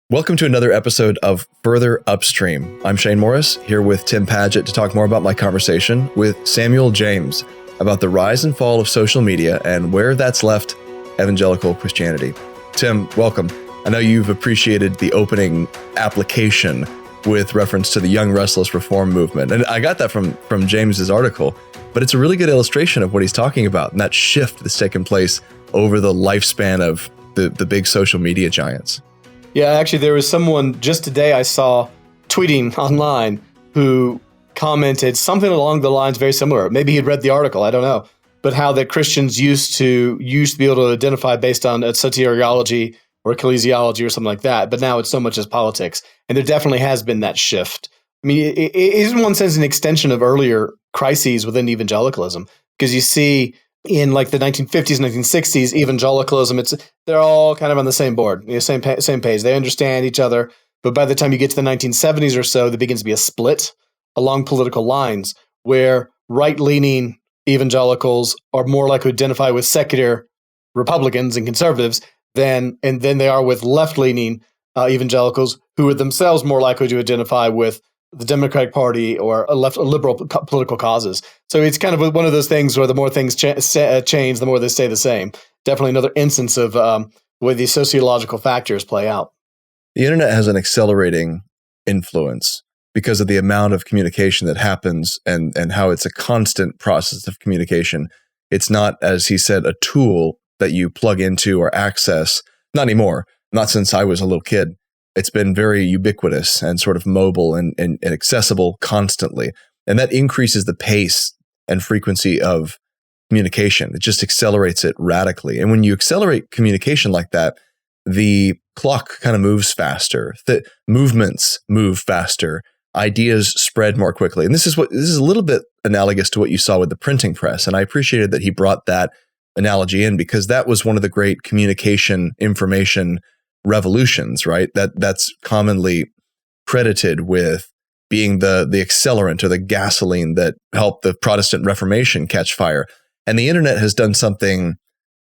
Welcome to another episode of Further Upstream. I'm Shane Morris, here with Tim Padgett to talk more about my conversation with Samuel James about the rise and fall of social media and where that's left evangelical Christianity. Tim, welcome. I know you've appreciated the opening application with reference to the Young Restless Reform movement. And I got that from James's article, but it's a really good illustration of what he's talking about and that shift that's taken place over the lifespan of the big social media giants. Yeah, actually, there was someone just today I saw tweeting online who commented something along the lines very similar. Maybe he'd read the article, I don't know, but how that Christians used to be able to identify based on a soteriology or ecclesiology or something like that, but now it's so much as politics. And there definitely has been that shift. I mean, it is in one sense an extension of earlier crises within evangelicalism, because you see in like the 1950s, 1960s, evangelicalism, they're all kind of on the same board, same page. They understand each other. But by the time you get to the 1970s or so, there begins to be a split along political lines where right-leaning evangelicals are more likely to identify with secular Republicans and conservatives than they are with left-leaning evangelicals who are themselves more likely to identify with the Democratic Party or liberal political causes. So it's kind of one of those things where the more things change, the more they stay the same. Definitely another instance of where these sociological factors play out. The internet has an accelerating influence because of the amount of communication that happens and how it's a constant process of communication. It's not, as he said, a tool that you plug into or access. Not anymore. Not since I was a little kid. It's been very ubiquitous and sort of mobile and accessible constantly. And that increases the pace and frequency of communication. It just accelerates it radically. And when you accelerate communication like that, the clock kind of moves faster. The movements move faster. Ideas spread more quickly. And this is a little bit analogous to what you saw with the printing press. And I appreciated that he brought that analogy in because that was one of the great communication information revolutions, right? That's commonly credited with being the accelerant or the gasoline that helped the Protestant Reformation catch fire. And the internet has done something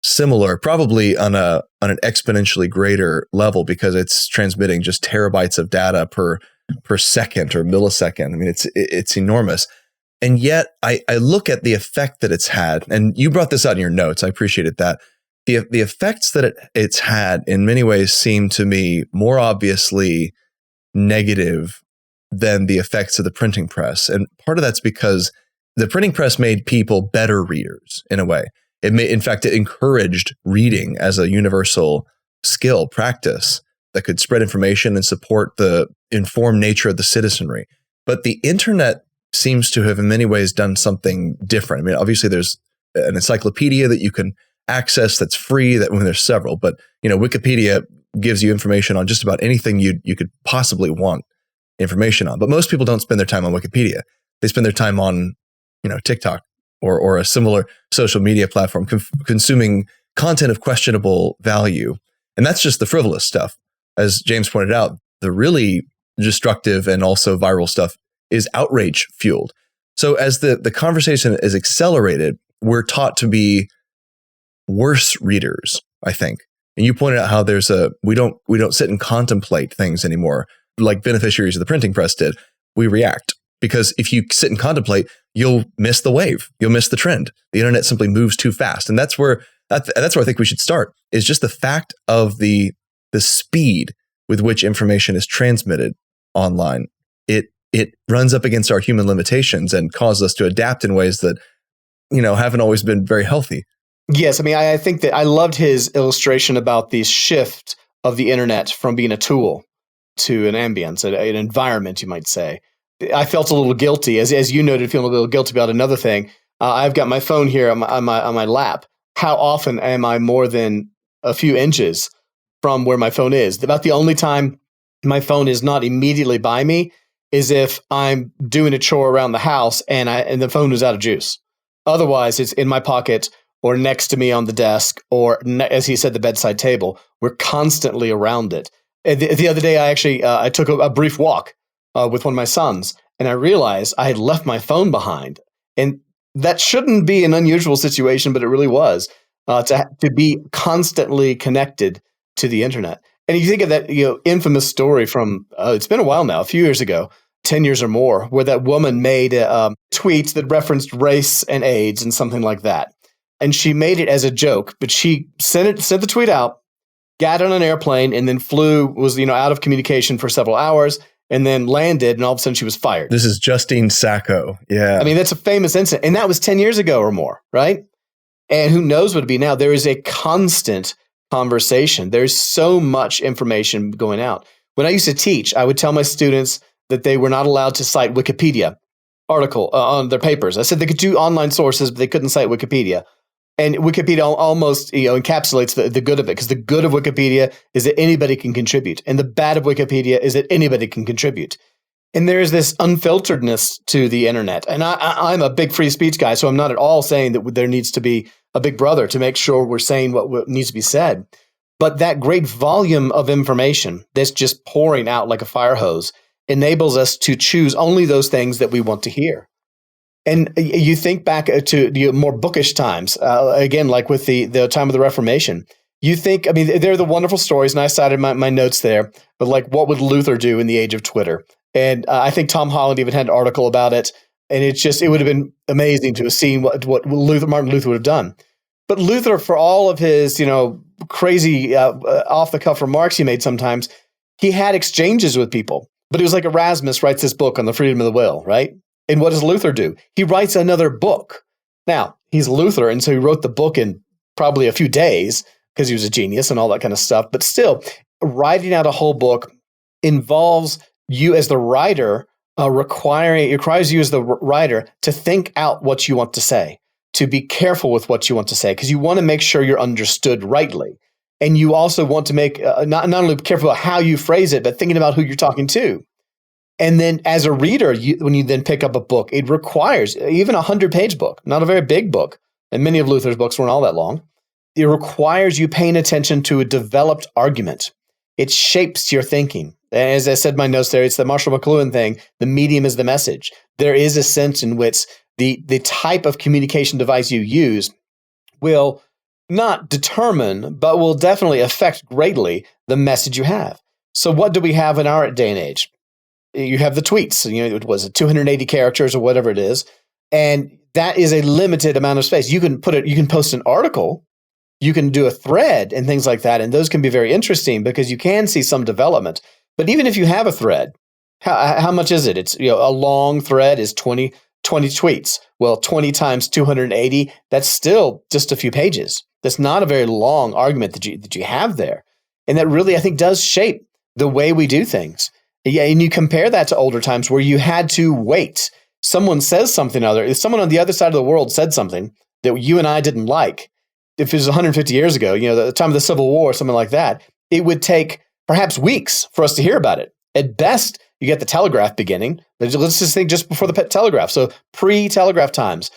similar, probably on an exponentially greater level because it's transmitting just terabytes of data per second or millisecond. I mean, it's enormous. And yet I look at the effect that it's had, and you brought this out in your notes. I appreciated that. The effects that it's had in many ways seem to me more obviously negative than the effects of the printing press. And part of that's because the printing press made people better readers in a way. In fact, it encouraged reading as a universal skill practice that could spread information and support the informed nature of the citizenry. But the internet seems to have in many ways done something different. I mean, obviously there's an encyclopedia that you can access that's free, there's several, but Wikipedia gives you information on just about anything you could possibly want information on. But most people don't spend their time on Wikipedia. They spend their time on TikTok or a similar social media platform consuming content of questionable value. And that's just the frivolous stuff. As James pointed out, the really destructive and also viral stuff is outrage fueled. So as the conversation is accelerated, we're taught to be worse readers, I think. And you pointed out how we don't sit and contemplate things anymore like beneficiaries of the printing press did. We react because if you sit and contemplate, you'll miss the wave. You'll miss the trend. The internet simply moves too fast. And that's where I think we should start is just the fact of the speed with which information is transmitted online. It runs up against our human limitations and causes us to adapt in ways that, haven't always been very healthy. Yes, I mean, I think that I loved his illustration about the shift of the internet from being a tool to an ambience, an environment, you might say. I felt a little guilty, as you noted, feeling a little guilty about another thing. I've got my phone here on my lap. How often am I more than a few inches from where my phone is? About the only time my phone is not immediately by me is if I'm doing a chore around the house and the phone is out of juice. Otherwise, it's in my pocket or next to me on the desk, or as he said, the bedside table. We're constantly around it. The other day, I took a brief walk with one of my sons, and I realized I had left my phone behind. And that shouldn't be an unusual situation, but it really was, to be constantly connected to the internet. And you think of that, infamous story from, it's been a while now, a few years ago, 10 years or more, where that woman made tweets that referenced race and AIDS and something like that. And she made it as a joke, but she sent the tweet out, got on an airplane, and then was out of communication for several hours, and then landed, and all of a sudden she was fired. This is Justine Sacco. Yeah. I mean, that's a famous incident. And that was 10 years ago or more, right? And who knows what it'd be now. There is a constant conversation. There's so much information going out. When I used to teach, I would tell my students that they were not allowed to cite Wikipedia article on their papers. I said they could do online sources, but they couldn't cite Wikipedia. And Wikipedia almost encapsulates the good of it, because the good of Wikipedia is that anybody can contribute. And the bad of Wikipedia is that anybody can contribute. And there is this unfilteredness to the internet. And I'm a big free speech guy, so I'm not at all saying that there needs to be a big brother to make sure we're saying what needs to be said. But that great volume of information that's just pouring out like a fire hose enables us to choose only those things that we want to hear. And you think back to more bookish times, again, like with the time of the Reformation. You think, I mean, they're the wonderful stories, and I cited my notes there, but like, what would Luther do in the age of Twitter? And I think Tom Holland even had an article about it, and it would have been amazing to have seen what Martin Luther would have done. But Luther, for all of his, crazy off-the-cuff remarks he made sometimes, he had exchanges with people. But it was like Erasmus writes this book on the freedom of the will, right? And what does Luther do? He writes another book. Now, he's Luther, and so he wrote the book in probably a few days because he was a genius and all that kind of stuff. But still, writing out a whole book involves you as the writer, requires you as the writer to think out what you want to say, to be careful with what you want to say, because you want to make sure you're understood rightly. And you also want to make not only be careful about how you phrase it, but thinking about who you're talking to. And then as a reader, when you then pick up a book, it requires even a 100-page book, not a very big book. And many of Luther's books weren't all that long. It requires you paying attention to a developed argument. It shapes your thinking. And as I said in my notes there, it's the Marshall McLuhan thing. The medium is the message. There is a sense in which the type of communication device you use will not determine, but will definitely affect greatly the message you have. So what do we have in our day and age? You have the tweets, it was 280 characters or whatever it is. And that is a limited amount of space. You can post an article, you can do a thread and things like that. And those can be very interesting because you can see some development. But even if you have a thread, how much is it? It's, a long thread is 20 tweets. Well, 20 times 280, that's still just a few pages. That's not a very long argument that you have there. And that really, I think, does shape the way we do things. Yeah, and you compare that to older times where you had to wait. Someone says something if someone on the other side of the world said something that you and I didn't like, if it was 150 years ago, the time of the Civil War, something like that, it would take perhaps weeks for us to hear about it. At best, you get the telegraph beginning. Let's just think just before the telegraph. So pre-telegraph times,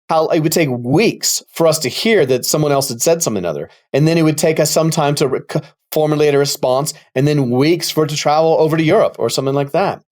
how it would take weeks for us to hear that someone else had said something other. And then it would take us some time to formulate a response, and then weeks for it to travel over to Europe or something like that.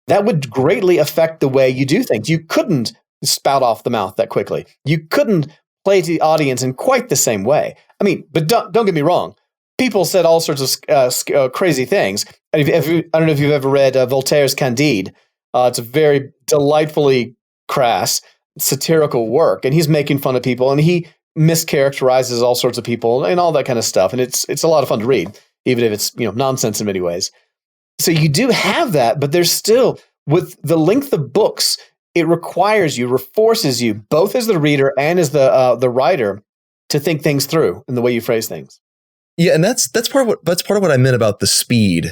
That would greatly affect the way you do things. You couldn't spout off the mouth that quickly. You couldn't play to the audience in quite the same way. I mean, but don't get me wrong. People said all sorts of crazy things. I don't know if you've ever read Voltaire's Candide. It's a very delightfully crass, satirical work, and he's making fun of people, and he mischaracterizes all sorts of people and all that kind of stuff. And it's a lot of fun to read, even if it's nonsense in many ways. So you do have that, but there's still, with the length of books, it forces you, both as the reader and as the writer, to think things through in the way you phrase things. Yeah, and that's part of what I meant about the speed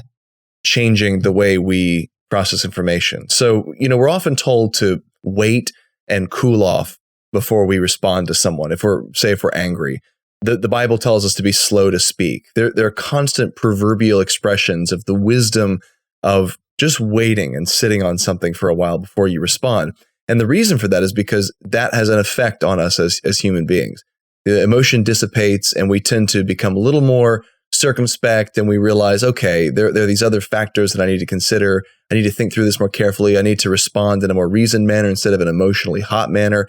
changing the way we process information. So, we're often told to wait and cool off before we respond to someone. If we're angry, the Bible tells us to be slow to speak. There are constant proverbial expressions of the wisdom of just waiting and sitting on something for a while before you respond. And the reason for that is because that has an effect on us as human beings. The emotion dissipates and we tend to become a little more circumspect, and we realize, okay, there are these other factors that I need to consider. I need to think through this more carefully. I need to respond in a more reasoned manner instead of an emotionally hot manner.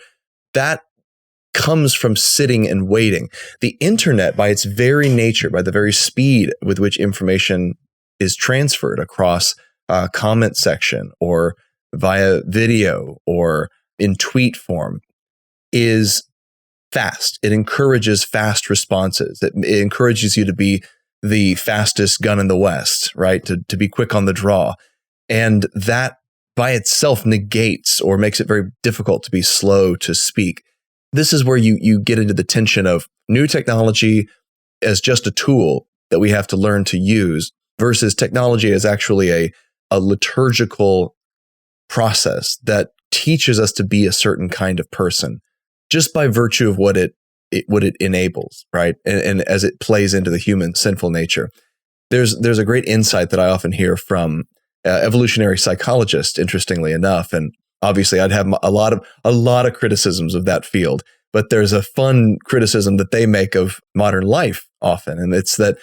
That comes from sitting and waiting. The internet, by its very nature, by the very speed with which information is transferred across a comment section or via video or in tweet form, is fast. It encourages fast responses. It encourages you to be the fastest gun in the West, right? To be quick on the draw. And that by itself negates or makes it very difficult to be slow to speak. This is where you get into the tension of new technology as just a tool that we have to learn to use versus technology as actually a liturgical process that teaches us to be a certain kind of person just by virtue of what it enables, right? And as it plays into the human sinful nature. There's a great insight that I often hear from evolutionary psychologists, interestingly enough, and obviously I'd have a lot of criticisms of that field, but there's a fun criticism that they make of modern life often, and it's that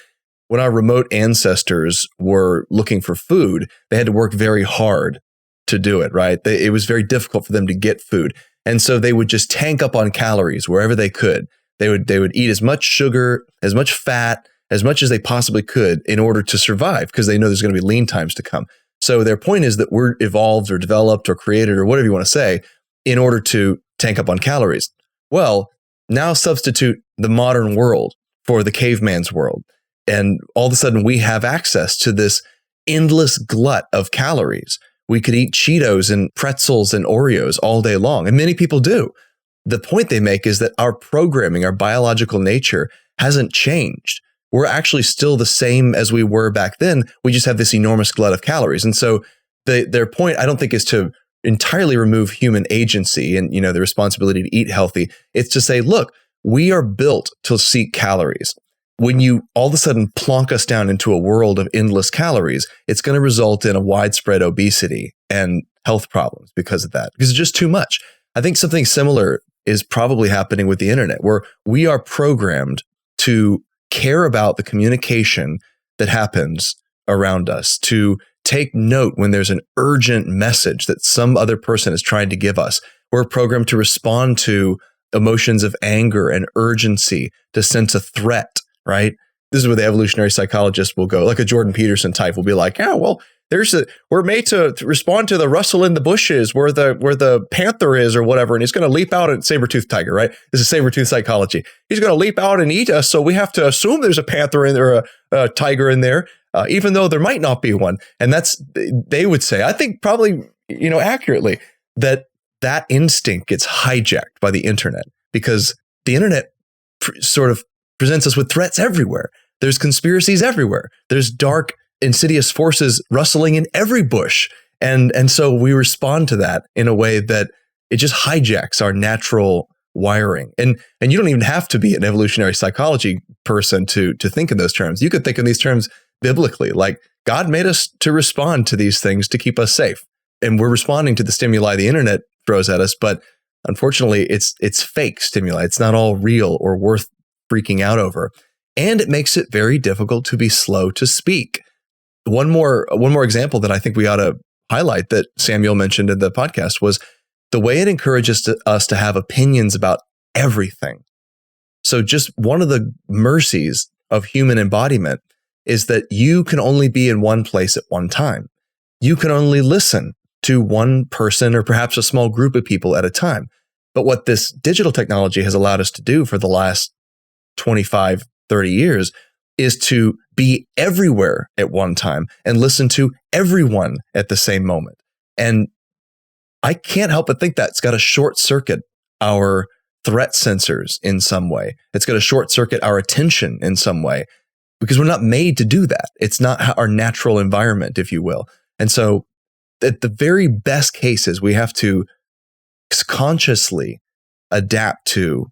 when our remote ancestors were looking for food, they had to work very hard to do it, right? It was very difficult for them to get food. And so they would just tank up on calories wherever they could. They would eat as much sugar, as much fat, as much as they possibly could in order to survive, because they know there's going to be lean times to come. So their point is that we're evolved or developed or created or whatever you want to say in order to tank up on calories. Well, now substitute the modern world for the caveman's world. And all of a sudden we have access to this endless glut of calories. We could eat Cheetos and pretzels and Oreos all day long. And many people do. The point they make is that our programming, our biological nature hasn't changed. We're actually still the same as we were back then. We just have this enormous glut of calories. And so their point, I don't think, is to entirely remove human agency and, the responsibility to eat healthy. It's to say, look, we are built to seek calories. When you all of a sudden plonk us down into a world of endless calories, it's going to result in a widespread obesity and health problems because of that, because it's just too much. I think something similar is probably happening with the internet, where we are programmed to care about the communication that happens around us, to take note when there's an urgent message that some other person is trying to give us. We're programmed to respond to emotions of anger and urgency, to sense a threat, right? This is where the evolutionary psychologist will go, like a Jordan Peterson type will be like, yeah, well, we're made to respond to the rustle in the bushes where the panther is or whatever, and he's going to leap out at saber-toothed tiger, right? This is saber-tooth psychology. He's going to leap out and eat us, so we have to assume there's a panther in there, a tiger in there, even though there might not be one. And they would say, I think probably, accurately, that instinct gets hijacked by the internet, because the internet sort of presents us with threats everywhere. There's conspiracies everywhere. There's dark, insidious forces rustling in every bush. And so we respond to that in a way that it just hijacks our natural wiring. And you don't even have to be an evolutionary psychology person to think in those terms. You could think in these terms biblically, like God made us to respond to these things to keep us safe. And we're responding to the stimuli the internet throws at us, but unfortunately it's fake stimuli. It's not all real or worth freaking out over. And it makes it very difficult to be slow to speak. One more example that I think we ought to highlight that Samuel mentioned in the podcast was the way it encourages us to have opinions about everything. So just one of the mercies of human embodiment is that you can only be in one place at one time. You can only listen to one person or perhaps a small group of people at a time. But what this digital technology has allowed us to do for the last 25, 30 years is to be everywhere at one time and listen to everyone at the same moment. And I can't help but think that's got to short circuit our threat sensors in some way. It's got to short circuit our attention in some way, because we're not made to do that. It's not our natural environment, if you will. And so at the very best cases, we have to consciously adapt to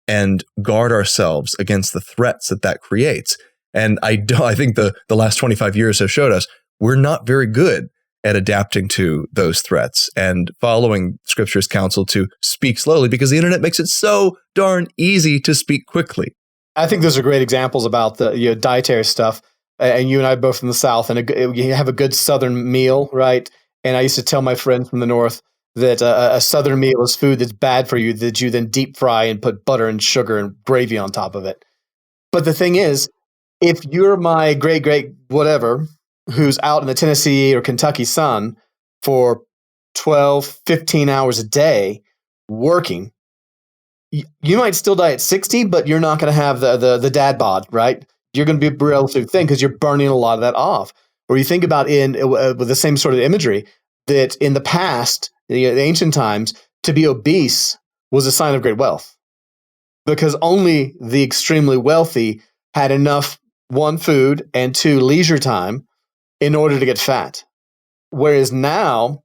and guard ourselves against the threats that creates. And I think the last 25 years have showed us we're not very good at adapting to those threats and following Scripture's counsel to speak slowly, because the internet makes it so darn easy to speak quickly. I think those are great examples about the dietary stuff. And you and I both from the South, and you have a good Southern meal, right? And I used to tell my friends from the North, that a Southern meal is food that's bad for you that you then deep fry and put butter and sugar and gravy on top of it. But the thing is, if you're my great whatever who's out in the Tennessee or Kentucky sun for 12, 15 hours a day working, you might still die at 60, but you're not going to have the dad bod, right? You're going to be relatively thin because you're burning a lot of that off. Or you think about with the same sort of imagery that in the past, the ancient times, to be obese was a sign of great wealth because only the extremely wealthy had enough, one, food, and two, leisure time in order to get fat. Whereas now,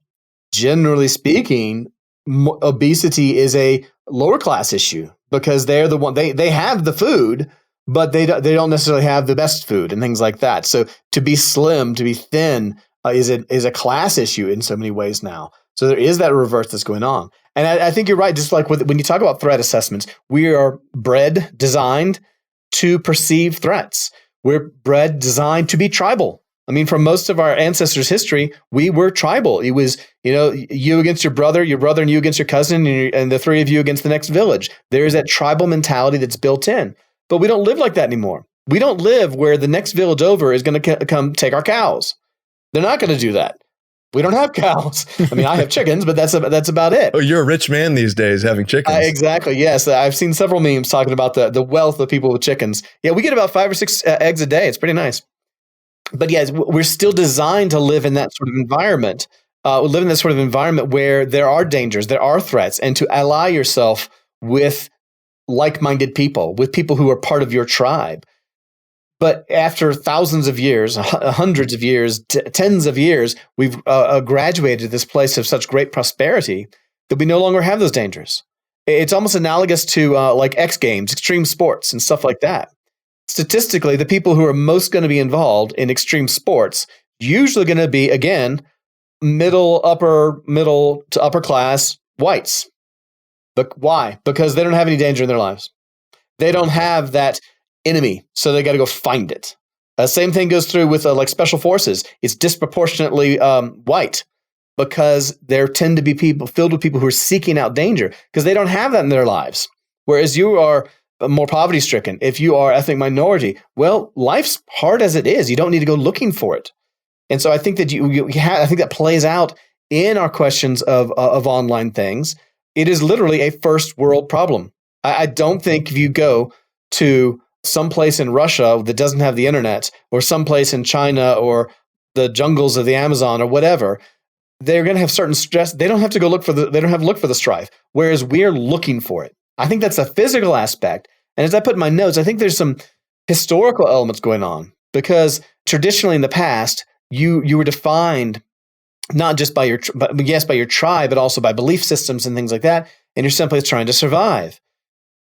generally speaking, obesity is a lower class issue because they're the one they have the food, but they don't necessarily have the best food and things like that. So to be slim, to be thin, is a class issue in so many ways now. So there is that reverse that's going on. And I think you're right. Just like when you talk about threat assessments, we are designed to perceive threats. We're designed to be tribal. I mean, for most of our ancestors' history, we were tribal. It was, you against your brother and you against your cousin, and the three of you against the next village. There's that tribal mentality that's built in. But we don't live like that anymore. We don't live where the next village over is going to come take our cows. They're not going to do that. We don't have cows. I mean, I have chickens, but that's about it. Oh, you're a rich man these days having chickens. Exactly. Yes. I've seen several memes talking about the wealth of people with chickens. Yeah, we get about 5 or 6 eggs a day. It's pretty nice. But yes, we're still designed to live in that sort of environment. Live in this sort of environment where there are dangers, there are threats, and to ally yourself with like-minded people, with people who are part of your tribe. But after thousands of years, hundreds of years, tens of years, we've graduated to this place of such great prosperity that we no longer have those dangers. It's almost analogous to like X Games, extreme sports, and stuff like that. Statistically, the people who are most going to be involved in extreme sports usually going to be, again, middle to upper class whites. But why? Because they don't have any danger in their lives. They don't have that enemy, so they got to go find it. Same thing goes through with like special forces. It's disproportionately white because there tend to be people filled with people who are seeking out danger because they don't have that in their lives. Whereas you are more poverty stricken. If you are ethnic minority, well, life's hard as it is. You don't need to go looking for it. And so I think that I think that plays out in our questions of online things. It is literally a first world problem. I don't think if you go to someplace in Russia that doesn't have the internet, or someplace in China or the jungles of the Amazon or whatever, they're going to have certain stress. They don't have to go look for the strife, whereas we're looking for it. I think that's a physical aspect. And as I put in my notes, I think there's some historical elements going on because traditionally in the past, you were defined not just by your tribe, but also by belief systems and things like that. And you're simply trying to survive.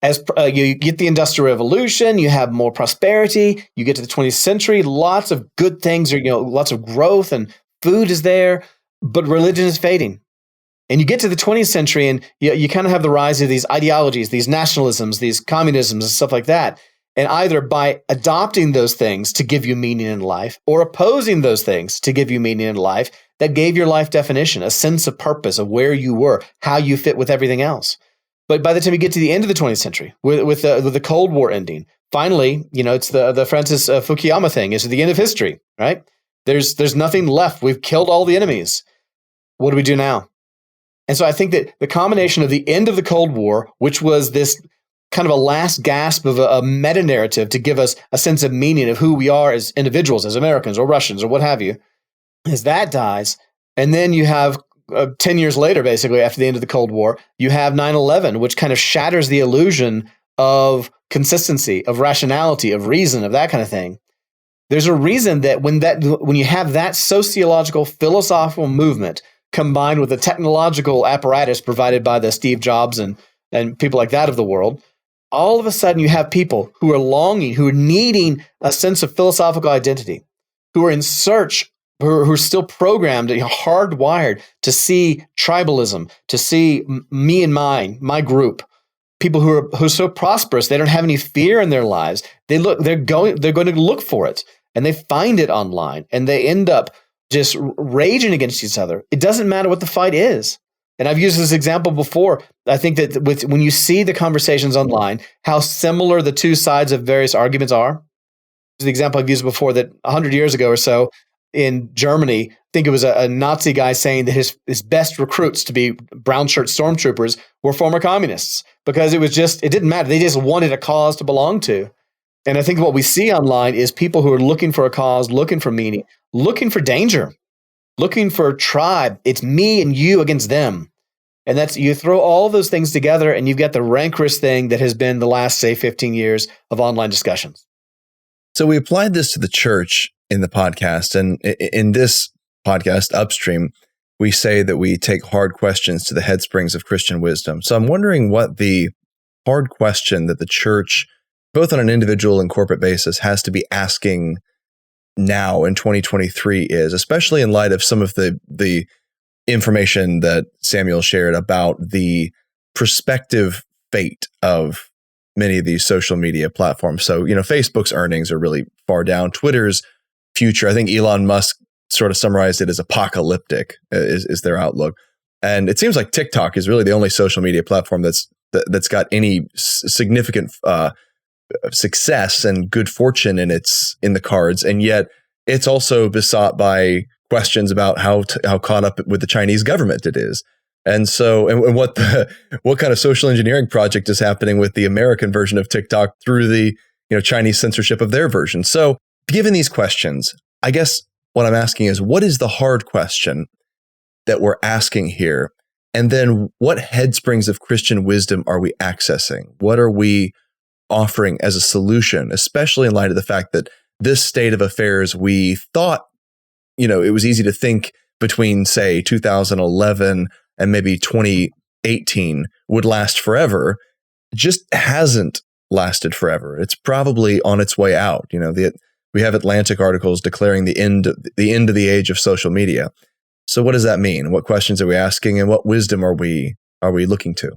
As you get the Industrial Revolution, you have more prosperity. You get to the 20th century, lots of good things, lots of growth and food is there, but religion is fading. And you get to the 20th century and you kind of have the rise of these ideologies, these nationalisms, these communisms and stuff like that. And either by adopting those things to give you meaning in life or opposing those things to give you meaning in life, that gave your life definition, a sense of purpose of where you were, how you fit with everything else. But by the time you get to the end of the 20th century, with the Cold War ending, finally, it's the Francis Fukuyama thing. It's the end of history, right? There's nothing left. We've killed all the enemies. What do we do now? And so I think that the combination of the end of the Cold War, which was this kind of a last gasp of a meta-narrative to give us a sense of meaning of who we are as individuals, as Americans or Russians or what have you, as that dies, and then you have 10 years later, basically, after the end of the Cold War, you have 9/11, which kind of shatters the illusion of consistency, of rationality, of reason, of that kind of thing. There's a reason that when you have that sociological, philosophical movement combined with the technological apparatus provided by the Steve Jobs and people like that of the world, all of a sudden you have people who are longing, who are needing a sense of philosophical identity, who are in search, who are still programmed, hardwired to see tribalism, to see me and mine, my group. People who are so prosperous, they don't have any fear in their lives. They're going to look for it, and they find it online, and they end up just raging against each other. It doesn't matter what the fight is. And I've used this example before. I think that when you see the conversations online, how similar the two sides of various arguments are. The example I've used before, that 100 years ago or so in Germany, I think it was a Nazi guy saying that his best recruits to be brown shirt stormtroopers were former communists, because it didn't matter. They just wanted a cause to belong to. And I think what we see online is people who are looking for a cause, looking for meaning, looking for danger, looking for a tribe. It's me and you against them. And you throw all those things together and you've got the rancorous thing that has been the last, say, 15 years of online discussions. So we applied this to the church in the podcast. And in this podcast, Upstream, we say that we take hard questions to the headsprings of Christian wisdom. So I'm wondering what the hard question that the church, both on an individual and corporate basis, has to be asking now in 2023 is, especially in light of some of the information that Samuel shared about the prospective fate of many of these social media platforms. So, Facebook's earnings are really far down. Twitter's future, I think Elon Musk sort of summarized it as apocalyptic, is their outlook. And it seems like TikTok is really the only social media platform that's got any significant success and good fortune in the cards, and yet it's also besought by questions about how caught up with the Chinese government it is, and so and what kind of social engineering project is happening with the American version of TikTok through the Chinese censorship of their version. So, given these questions, I guess what I'm asking is, what is the hard question that we're asking here, and then what headsprings of Christian wisdom are we accessing? What are we offering as a solution, especially in light of the fact that this state of affairs, we thought, it was easy to think between, say, 2011 and maybe 2018 would last forever, just hasn't lasted forever. It's probably on its way out. We have Atlantic articles declaring the end of the age of social media. So what does that mean? What questions are we asking, and what wisdom are we looking to?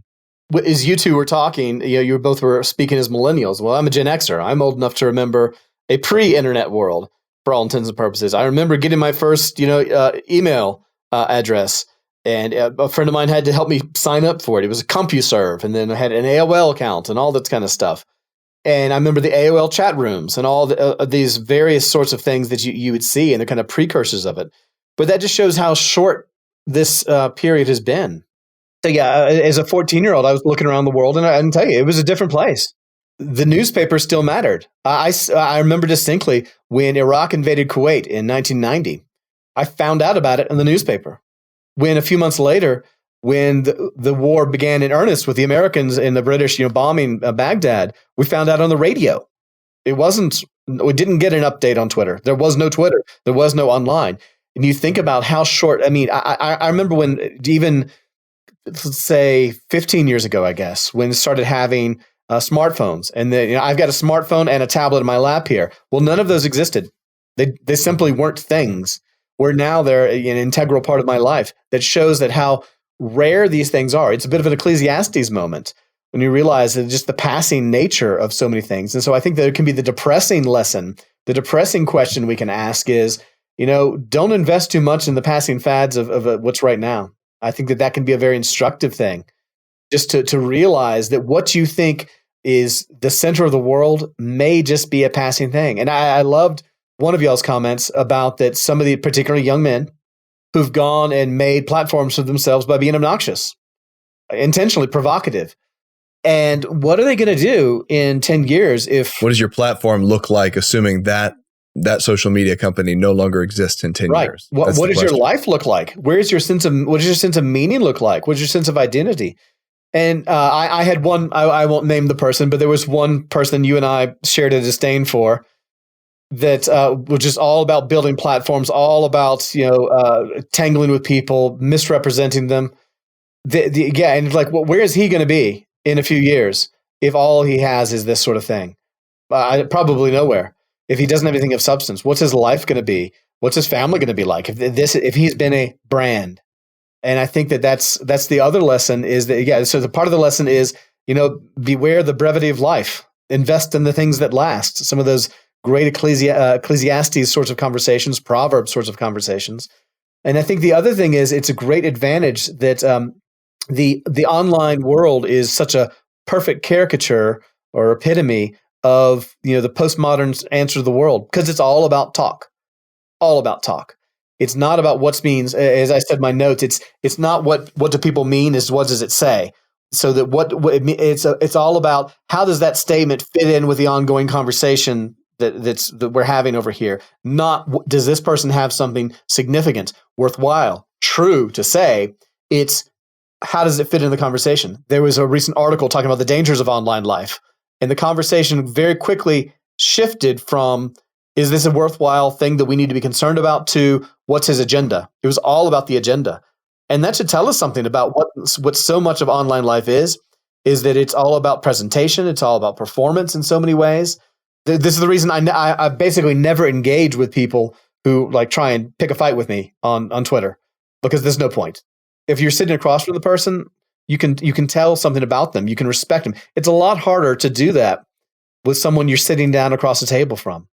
As you two were talking, you both were speaking as millennials. Well, I'm a Gen Xer. I'm old enough to remember a pre-internet world for all intents and purposes. I remember getting my first, email address, and a friend of mine had to help me sign up for it. It was a CompuServe, and then I had an AOL account and all that kind of stuff. And I remember the AOL chat rooms and all these various sorts of things that you would see, and they're kind of precursors of it. But that just shows how short this period has been. So yeah, as a 14-year-old, I was looking around the world, and I can tell you, it was a different place. The newspaper still mattered. I remember distinctly when Iraq invaded Kuwait in 1990. I found out about it in the newspaper. When a few months later, when the war began in earnest with the Americans and the British, bombing Baghdad, we found out on the radio. We didn't get an update on Twitter. There was no Twitter. There was no online. And you think about how short. I mean, I remember when even, let's say 15 years ago, I guess, when it started having smartphones, and then I've got a smartphone and a tablet in my lap here. Well, none of those existed. They simply weren't things. Where now they're an integral part of my life. That shows that how rare these things are. It's a bit of an Ecclesiastes moment when you realize that just the passing nature of so many things. And so I think there can be the depressing lesson. The depressing question we can ask is, don't invest too much in the passing fads of what's right now. I think that can be a very instructive thing, just to realize that what you think is the center of the world may just be a passing thing. And I loved one of y'all's comments about that some of the particularly young men who've gone and made platforms for themselves by being obnoxious, intentionally provocative. And what are they going to do in 10 years what does your platform look like, assuming that social media company no longer exists in 10 years? What does your life look like? What does your sense of meaning look like? What does your sense of identity? And I had one, I won't name the person, but there was one person you and I shared a disdain for that was just all about building platforms, all about, tangling with people, misrepresenting them. And like, where is he going to be in a few years if all he has is this sort of thing? Probably nowhere. If he doesn't have anything of substance, what's his life going to be? What's his family going to be like? If he's been a brand. And I think that's the other lesson is that, so the part of the lesson is, beware the brevity of life. Invest in the things that last. Some of those great Ecclesiastes sorts of conversations, Proverbs sorts of conversations. And I think the other thing is it's a great advantage that the online world is such a perfect caricature or epitome of the postmodern answer to the world, because it's all about talk, all about talk. It's not about what's means. As I said in my notes, it's not what do people mean, is what does it say. So that it's all about how does that statement fit in with the ongoing conversation that we're having over here. Not does this person have something significant, worthwhile, true to say. It's how does it fit in the conversation. There was a recent article talking about the dangers of online life, and the conversation very quickly shifted from, is this a worthwhile thing that we need to be concerned about, to what's his agenda? It was all about the agenda. And that should tell us something about what so much of online life is that it's all about presentation. It's all about performance in so many ways. This is the reason I basically never engage with people who like try and pick a fight with me on Twitter, because there's no point. If you're sitting across from the person, you can tell something about them. You can respect them. It's a lot harder to do that with someone you're sitting down across the table from.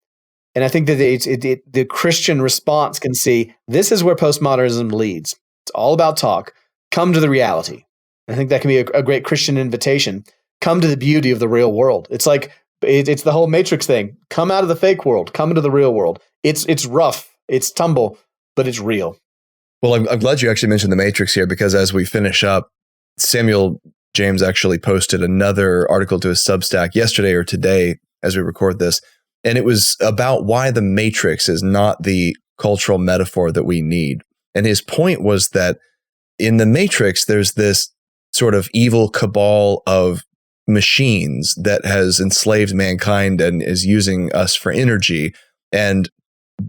And I think that the Christian response can see this is where postmodernism leads. It's all about talk. Come to the reality. I think that can be a great Christian invitation. Come to the beauty of the real world. It's like it's the whole Matrix thing. Come out of the fake world. Come into the real world. It's rough. It's tumble, but it's real. Well, I'm glad you actually mentioned the Matrix here, because as we finish up, Samuel James actually posted another article to his Substack yesterday or today as we record this. And it was about why the Matrix is not the cultural metaphor that we need. And his point was that in the Matrix, there's this sort of evil cabal of machines that has enslaved mankind and is using us for energy, and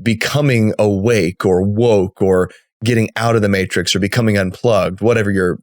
becoming awake or woke or getting out of the Matrix or becoming unplugged, whatever your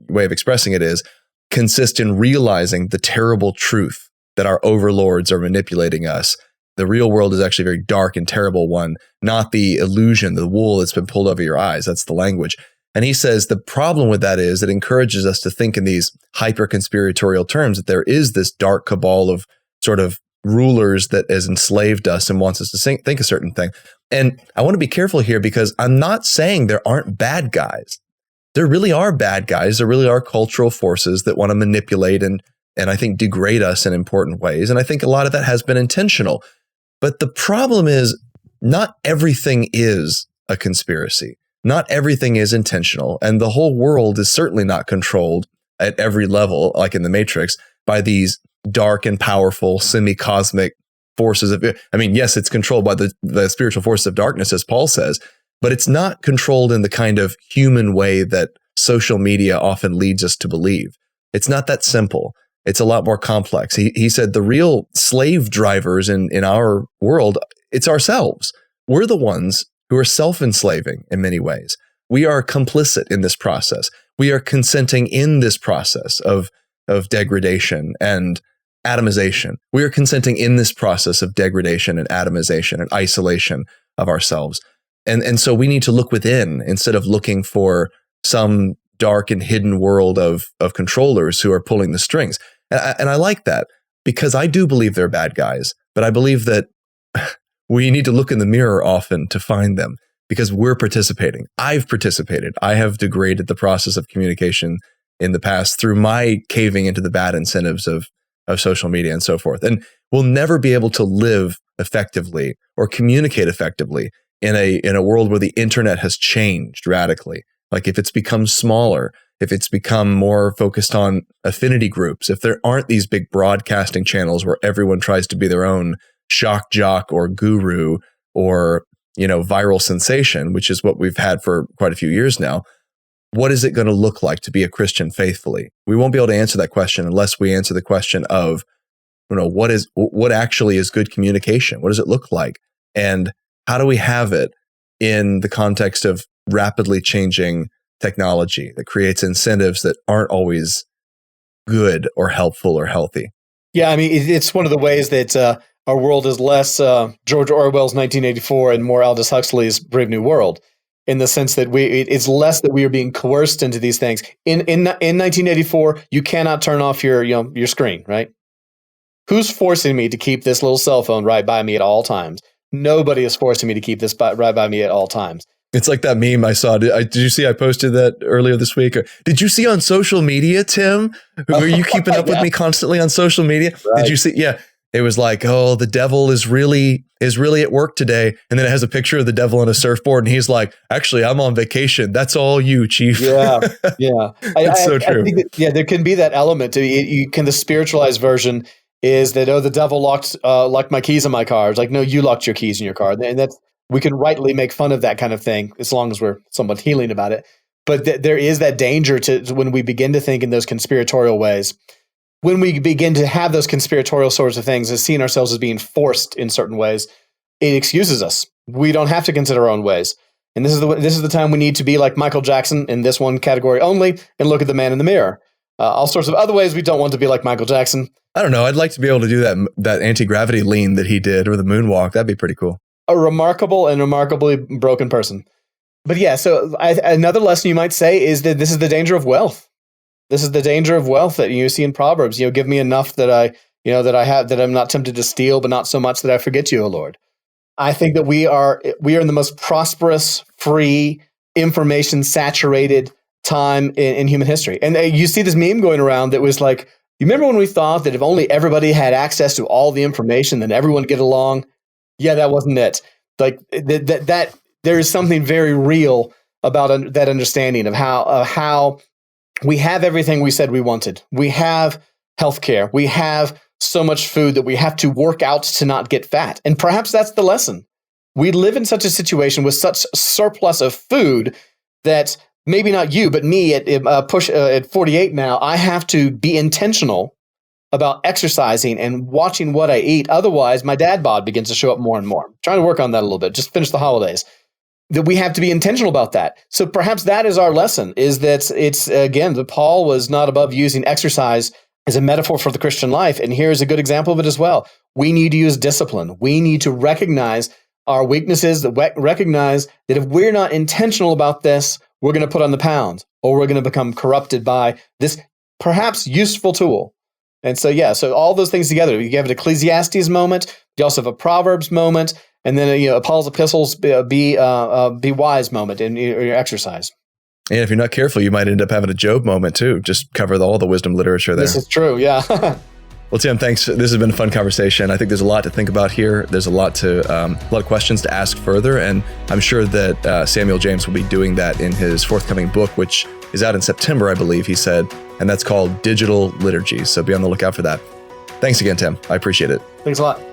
way of expressing it is, consists in realizing the terrible truth that our overlords are manipulating us. The real world is actually a very dark and terrible one, not the illusion, the wool that's been pulled over your eyes. That's the language. And he says the problem with that is it encourages us to think in these hyper-conspiratorial terms, that there is this dark cabal of sort of rulers that has enslaved us and wants us to think a certain thing. And I want to be careful here, because I'm not saying there aren't bad guys. There really are bad guys. There really are cultural forces that want to manipulate and I think degrade us in important ways. And I think a lot of that has been intentional. But the problem is not everything is a conspiracy. Not everything is intentional. And the whole world is certainly not controlled at every level, like in the Matrix, by these dark and powerful semi-cosmic forces of, I mean, yes, it's controlled by the spiritual forces of darkness, as Paul says, but it's not controlled in the kind of human way that social media often leads us to believe. It's not that simple. It's a lot more complex. He said the real slave drivers in our world, it's ourselves. We're the ones who are self-enslaving in many ways. We are complicit in this process. We are consenting in this process of degradation and atomization. We are consenting in this process of degradation and atomization and isolation of ourselves. And so we need to look within instead of looking for some dark and hidden world of controllers who are pulling the strings. And I like that, because I do believe they're bad guys, but I believe that we need to look in the mirror often to find them, because we're participating. I've participated. I have degraded the process of communication in the past through my caving into the bad incentives of social media and so forth. And we'll never be able to live effectively or communicate effectively in a world where the internet has changed radically. Like if it's become smaller, if it's become more focused on affinity groups, if there aren't these big broadcasting channels where everyone tries to be their own shock jock or guru or, viral sensation, which is what we've had for quite a few years now, what is it going to look like to be a Christian faithfully? We won't be able to answer that question unless we answer the question of, what actually is good communication? What does it look like? And how do we have it in the context of rapidly changing technology that creates incentives that aren't always good or helpful or healthy? Yeah, I mean, it's one of the ways that our world is less George Orwell's 1984 and more Aldous Huxley's Brave New World, in the sense that it's less that we are being coerced into these things. In 1984, you cannot turn off your screen, right? Who's forcing me to keep this little cell phone right by me at all times? Nobody is forcing me to keep this right by me at all times. It's like that meme I saw. Did you see I posted that earlier this week? Did you see on social media, Tim? Were you keeping up with me constantly on social media? Right. Did you see? Yeah. It was like, oh, the devil is really at work today. And then it has a picture of the devil on a surfboard. And he's like, actually, I'm on vacation. That's all you, Chief. Yeah. Yeah. It's so true. I think that, there can be that element. The spiritualized version is that, the devil locked my keys in my car. It's like, no, you locked your keys in your car. And we can rightly make fun of that kind of thing as long as we're somewhat healing about it. But there is that danger to when we begin to think in those conspiratorial ways. When we begin to have those conspiratorial sorts of things, as seeing ourselves as being forced in certain ways, it excuses us. We don't have to consider our own ways. And this is the time we need to be like Michael Jackson in this one category only and look at the man in the mirror. All sorts of other ways we don't want to be like Michael Jackson. I don't know. I'd like to be able to do that anti-gravity lean that he did, or the moonwalk. That'd be pretty cool. A remarkably broken person. But yeah, so another lesson you might say is that this is the danger of wealth. This is the danger of wealth that you see in Proverbs. Give me enough that I'm not tempted to steal, but not so much that I forget you, O Lord. I think that we are in the most prosperous, free, information saturated time in human history. And you see this meme going around that was like, you remember when we thought that if only everybody had access to all the information, then everyone would get along? Yeah, that wasn't it. Like that there is something very real about that understanding of how we have everything we said we wanted. We have healthcare. We have so much food that we have to work out to not get fat. And perhaps that's the lesson. We live in such a situation with such surplus of food that maybe not you, but me at 48 now, I have to be intentional about exercising and watching what I eat. Otherwise, my dad bod begins to show up more and more. I'm trying to work on that a little bit. Just finish the holidays. That we have to be intentional about that. So perhaps that is our lesson, is that it's, again, that Paul was not above using exercise as a metaphor for the Christian life. And here's a good example of it as well. We need to use discipline. We need to recognize our weaknesses, recognize that if we're not intentional about this, we're going to put on the pounds, or we're going to become corrupted by this perhaps useful tool. And so all those things together, you have an Ecclesiastes moment, you also have a Proverbs moment, and then Paul's epistles be wise moment in your exercise. And if you're not careful, you might end up having a Job moment too. Just cover all the wisdom literature there. This is true, yeah. Well, Tim, thanks. This has been a fun conversation. I think there's a lot to think about here. There's a lot of questions to ask further, and I'm sure that Samuel James will be doing that in his forthcoming book, which is out in September, I believe he said, and that's called Digital Liturgy. So be on the lookout for that. Thanks again, Tim. I appreciate it. Thanks a lot.